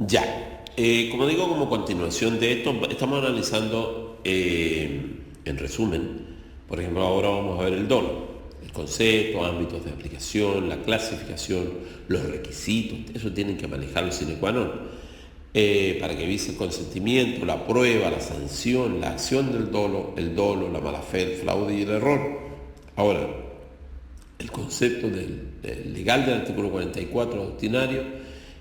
Ya, como digo, como continuación de esto, estamos analizando, en resumen, por ejemplo, ahora vamos a ver el dolo, el concepto, ámbitos de aplicación, la clasificación, los requisitos, eso tienen que manejarlo sine qua non, para que vise el consentimiento, la prueba, la sanción, la acción del dolo, el dolo, la mala fe, el fraude y el error. Ahora, el concepto del legal del artículo 44 doctrinario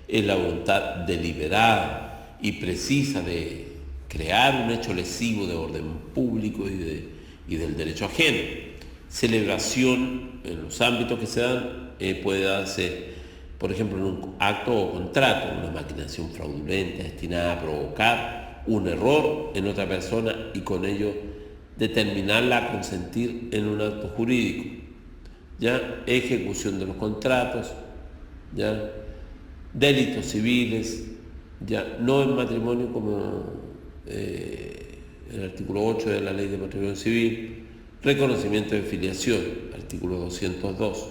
es la voluntad deliberada y precisa de crear un hecho lesivo de orden público y del derecho ajeno. Celebración en los ámbitos que se dan puede darse, por ejemplo, en un acto o contrato, una maquinación fraudulenta destinada a provocar un error en otra persona y con ello determinarla a consentir en un acto jurídico. ¿Ya? Ejecución de los contratos, ¿ya? Delitos civiles, ¿ya? No en matrimonio como el artículo 8 de la Ley de Matrimonio Civil, reconocimiento de filiación, artículo 202.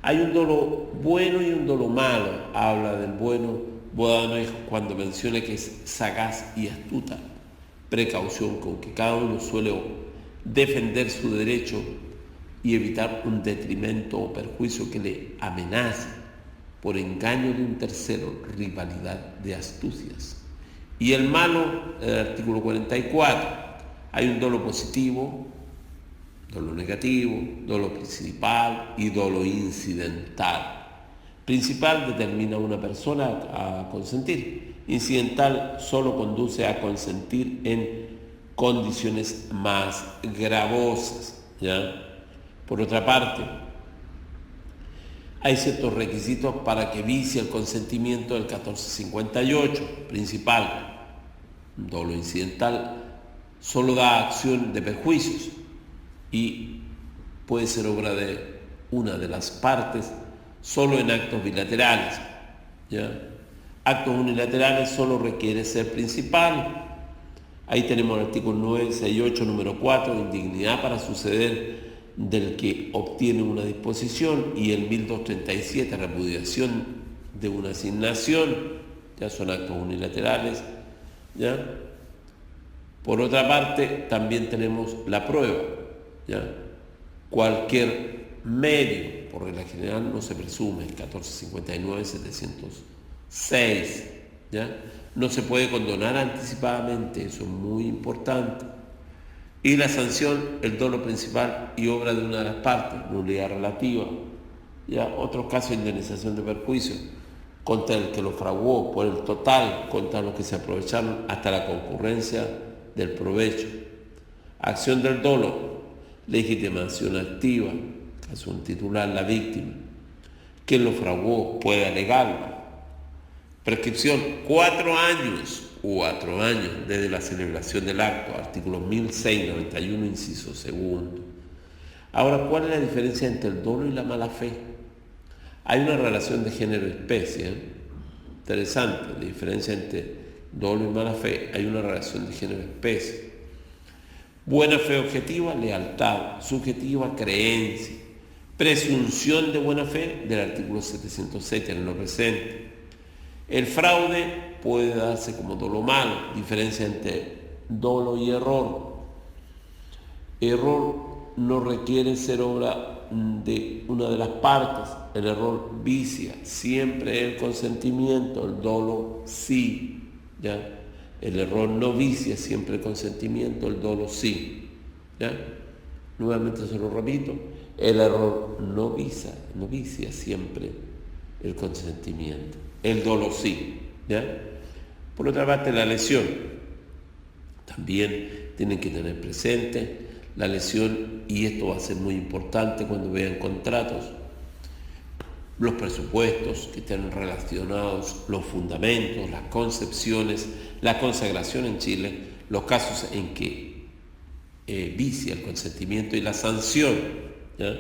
Hay un dolo bueno y un dolo malo. Habla del bueno Bodamejo cuando menciona que es sagaz y astuta precaución con que cada uno suele defender su derecho y evitar un detrimento o perjuicio que le amenace por engaño de un tercero, rivalidad de astucias. Y el malo, el artículo 44, hay un dolo positivo, dolo negativo, dolo principal y dolo incidental. Principal determina a una persona a consentir. Incidental solo conduce a consentir en condiciones más gravosas, ¿ya? Por otra parte, hay ciertos requisitos para que vicie el consentimiento del 1458, principal. Dolo incidental solo da acción de perjuicios y puede ser obra de una de las partes solo en actos bilaterales, ¿ya? Actos unilaterales solo requiere ser principal. Ahí tenemos el artículo 968, número 4, indignidad para suceder del que obtiene una disposición, y el 1237, repudiación de una asignación, ya son actos unilaterales, ¿ya? Por otra parte, también tenemos la prueba, ¿ya? Cualquier medio, por regla general, no se presume, el 1459, 706, ¿ya? No se puede condonar anticipadamente, eso es muy importante. Y la sanción, el dolo principal y obra de una de las partes, nulidad relativa. Ya, otros casos de indemnización de perjuicio contra el que lo fraguó por el total, contra los que se aprovecharon hasta la concurrencia del provecho. Acción del dolo, legitimación activa, caso un titular, la víctima. Quien lo fraguó puede alegarlo. Prescripción, 4 años desde la celebración del acto, artículo 1691, inciso segundo. Ahora, ¿cuál es la diferencia entre el dolo y la mala fe? Hay una relación de género-especie, interesante, la diferencia entre dolo y mala fe, hay una relación de género-especie. Buena fe objetiva, lealtad, subjetiva, creencia. Presunción de buena fe del artículo 706, tenerlo presente. El fraude puede darse como dolo malo, diferencia entre dolo y error. Error no requiere ser obra de una de las partes, el error vicia siempre el consentimiento, el dolo sí, ¿ya? El error no vicia siempre el consentimiento, el dolo sí, ¿ya? Nuevamente se lo repito, el error no vicia siempre el consentimiento, el dolo sí, ¿ya? Por otra parte, la lesión. También tienen que tener presente la lesión, y esto va a ser muy importante cuando vean contratos, los presupuestos que estén relacionados, los fundamentos, las concepciones, la consagración en Chile, los casos en que vicia el consentimiento y la sanción, ¿ya?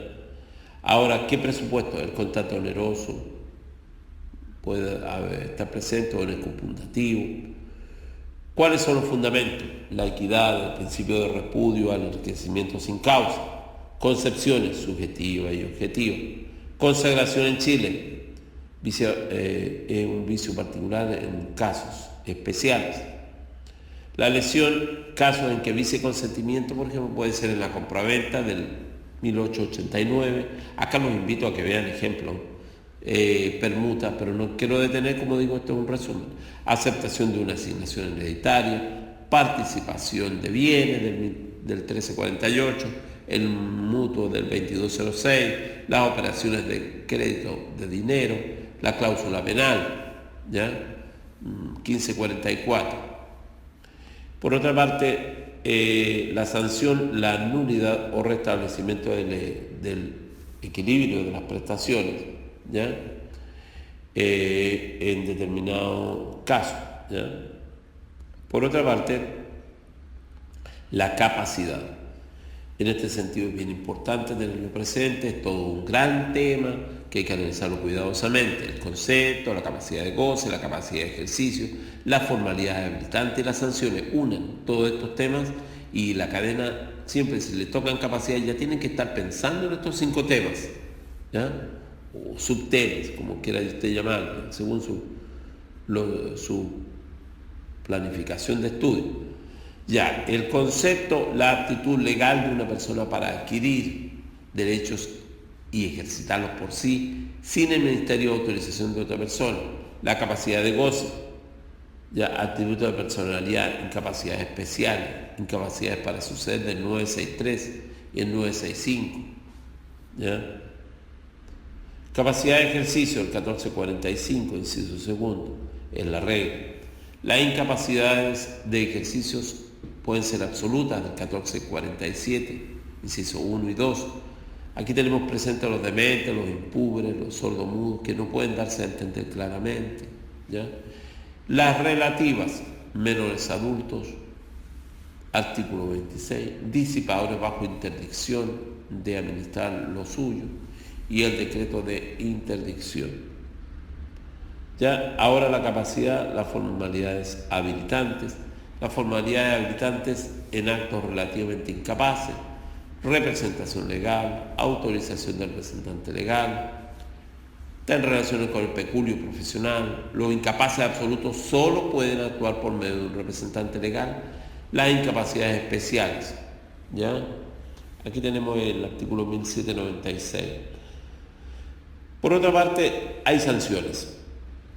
Ahora, ¿qué presupuesto? El contrato oneroso puede estar presente o en el computativo. ¿Cuáles son los fundamentos? La equidad, el principio de repudio al enriquecimiento sin causa, concepciones subjetiva y objetiva. Consagración en Chile, Es un vicio particular en casos especiales. La lesión, casos en que vicie consentimiento, por ejemplo, puede ser en la compraventa del 1889. Acá los invito a que vean ejemplos, permuta, pero no quiero detener, como digo, esto es un resumen. Aceptación de una asignación hereditaria, participación de bienes del 1348, el mutuo del 2206, las operaciones de crédito de dinero, la cláusula penal, ¿ya? 1544. Por otra parte, la sanción, la nulidad o restablecimiento del equilibrio de las prestaciones, ¿ya? En determinado caso, ¿ya? Por otra parte, la capacidad. En este sentido es bien importante tenerlo presente, es todo un gran tema que hay que analizarlo cuidadosamente. El concepto, la capacidad de goce, la capacidad de ejercicio, la formalidad habilitante y las sanciones unen todos estos temas, y la cadena, siempre si le tocan capacidad, ya tienen que estar pensando en estos 5 temas, ¿ya? O subtemas, como quiera usted llamarlo, según su planificación de estudio. Ya, el concepto, la aptitud legal de una persona para adquirir derechos y ejercitarlos por sí, sin el ministerio de autorización de otra persona. La capacidad de goce, ya, atributos de personalidad, incapacidades especiales, incapacidades para suceder del 963 y el 965. ¿Ya? Capacidad de ejercicio, el 1445, inciso segundo, es la regla. Las incapacidades de ejercicios pueden ser absolutas, del 1447, inciso 1 y 2. Aquí tenemos presentes a los dementes, los impúberes, los sordomudos, que no pueden darse a entender claramente, ¿ya? Las relativas, menores adultos, artículo 26, disipadores bajo interdicción de administrar lo suyo, y el decreto de interdicción. Ya, ahora la capacidad, las formalidades habilitantes. Las formalidades habilitantes en actos relativamente incapaces, representación legal, autorización del representante legal, en relaciones con el peculio profesional. Los incapaces absolutos solo pueden actuar por medio de un representante legal. Las incapacidades especiales, ¿ya? Aquí tenemos el artículo 1796. Por otra parte, hay sanciones.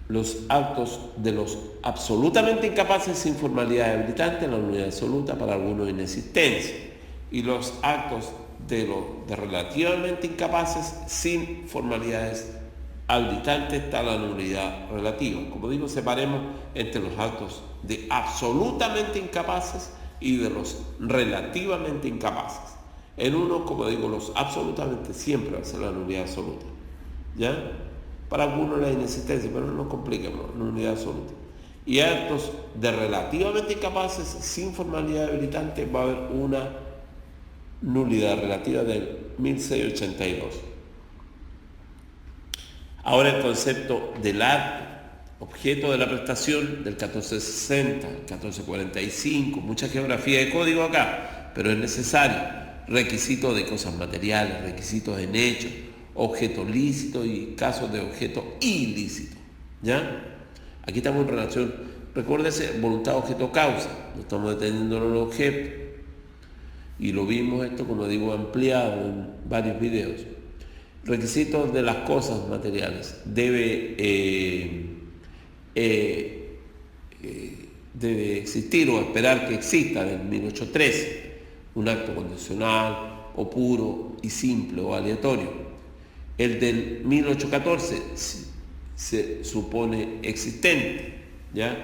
Los actos de los absolutamente incapaces sin formalidad habilitante, la nulidad absoluta, para algunos inexistencia, y los actos de los relativamente incapaces sin formalidades habilitantes está la nulidad relativa. Como digo, separemos entre los actos de absolutamente incapaces y de los relativamente incapaces. En uno, como digo, los absolutamente siempre va a ser la nulidad absoluta, ¿ya? Para algunos la inexistencia, pero no nos compliquemos, la nulidad absoluta. Y actos de relativamente incapaces sin formalidad habilitante va a haber una nulidad relativa del 1682. Ahora el concepto del acto, objeto de la prestación, del 1460, 1445, mucha geografía de código acá, pero es necesario. Requisitos de cosas materiales, requisitos en hechos, objeto lícito y casos de objeto ilícito, ¿ya? Aquí estamos en relación, recuérdese, voluntad, objeto, causa, no estamos deteniendo en el objeto, y lo vimos esto, como digo, ampliado en varios videos. Requisitos de las cosas materiales, debe existir o esperar que exista del 1813, un acto condicional o puro y simple o aleatorio. El del 1814 se supone existente, ¿ya?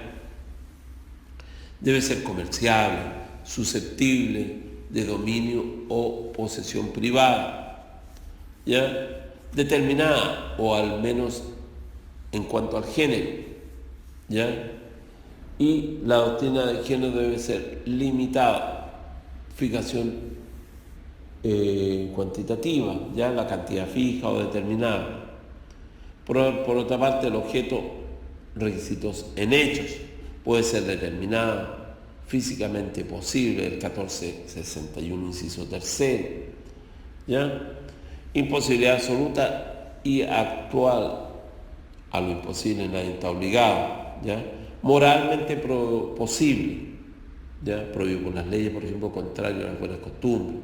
Debe ser comerciable, susceptible de dominio o posesión privada, ¿ya? Determinada, o al menos en cuanto al género, ¿ya? Y la doctrina de género debe ser limitada, fijación cuantitativa, ya la cantidad fija o determinada. Por otra parte, el objeto, requisitos en hechos, puede ser determinada, físicamente posible, el 1461, inciso tercero, ¿ya? Imposibilidad absoluta y actual A lo imposible nadie está obligado, ¿ya? Moralmente posible, ¿ya? Prohibido por las leyes, por ejemplo, contrario a las buenas costumbres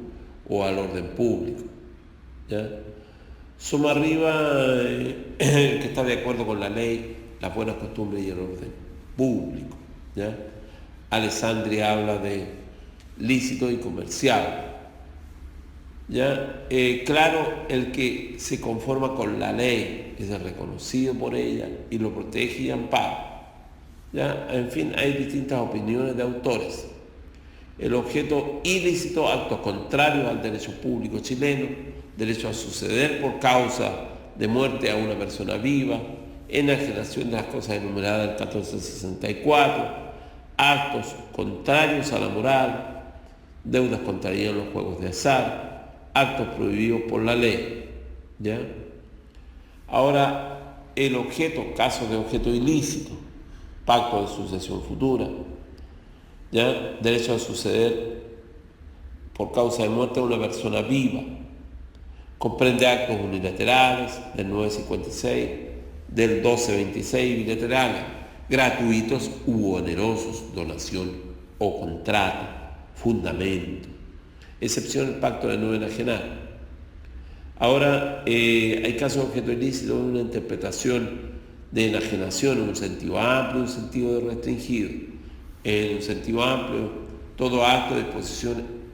o al orden público, ¿ya? Suma arriba que está de acuerdo con la ley, las buenas costumbres y el orden público, ¿ya? Alessandri habla de lícito y comercial, ¿ya? Claro, el que se conforma con la ley es reconocido por ella y lo protege y ampara, ¿ya? En fin, hay distintas opiniones de autores. El objeto ilícito, actos contrarios al derecho público chileno, derecho a suceder por causa de muerte a una persona viva, enajenación de las cosas enumeradas del 1464, actos contrarios a la moral, deudas contraídas en los juegos de azar, actos prohibidos por la ley, ¿ya? Ahora, el objeto, casos de objeto ilícito, pacto de sucesión futura, ¿ya? Derecho a suceder por causa de muerte a una persona viva, comprende actos unilaterales del 956, del 1226 bilaterales, gratuitos u onerosos, donación o contrato, fundamento, excepción el pacto de no enajenar. Ahora, hay casos de objeto ilícito en una interpretación de enajenación en un sentido amplio y un sentido de restringido. En un sentido amplio, todo acto de disposición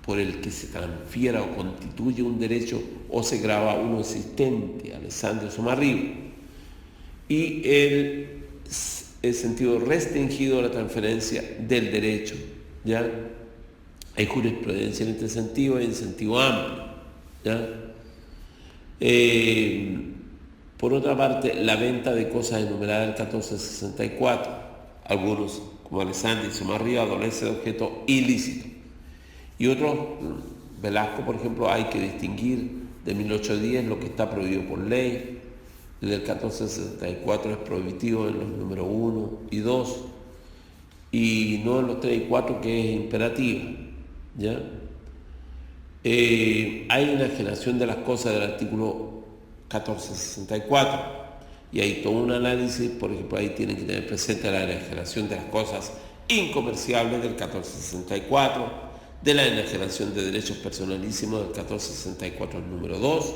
por el que se transfiera o constituye un derecho o se grava uno existente, Alessandri suma arriba. Y el sentido restringido de la transferencia del derecho, ¿ya? Hay jurisprudencia en este sentido y en sentido amplio, ¿ya? Por otra parte, la venta de cosas enumeradas del 1464, algunos, como Alessandri suma arriba, adolece de objeto ilícito. Y otros, Velasco, por ejemplo, hay que distinguir de 1810 lo que está prohibido por ley, desde el 1464 es prohibitivo en los números 1 y 2, y no en los 3 y 4, que es imperativa, ¿ya? Hay enajenación de las cosas del artículo 1464, y hay todo un análisis. Por ejemplo, ahí tienen que tener presente la enajenación de las cosas incomerciables del 1464, de la enajenación de derechos personalísimos del 1464, el número 2,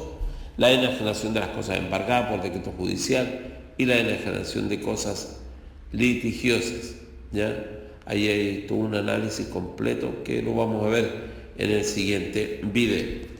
la enajenación de las cosas embargadas por decreto judicial y la enajenación de cosas litigiosas, ¿ya? Ahí hay todo un análisis completo que lo vamos a ver en el siguiente video.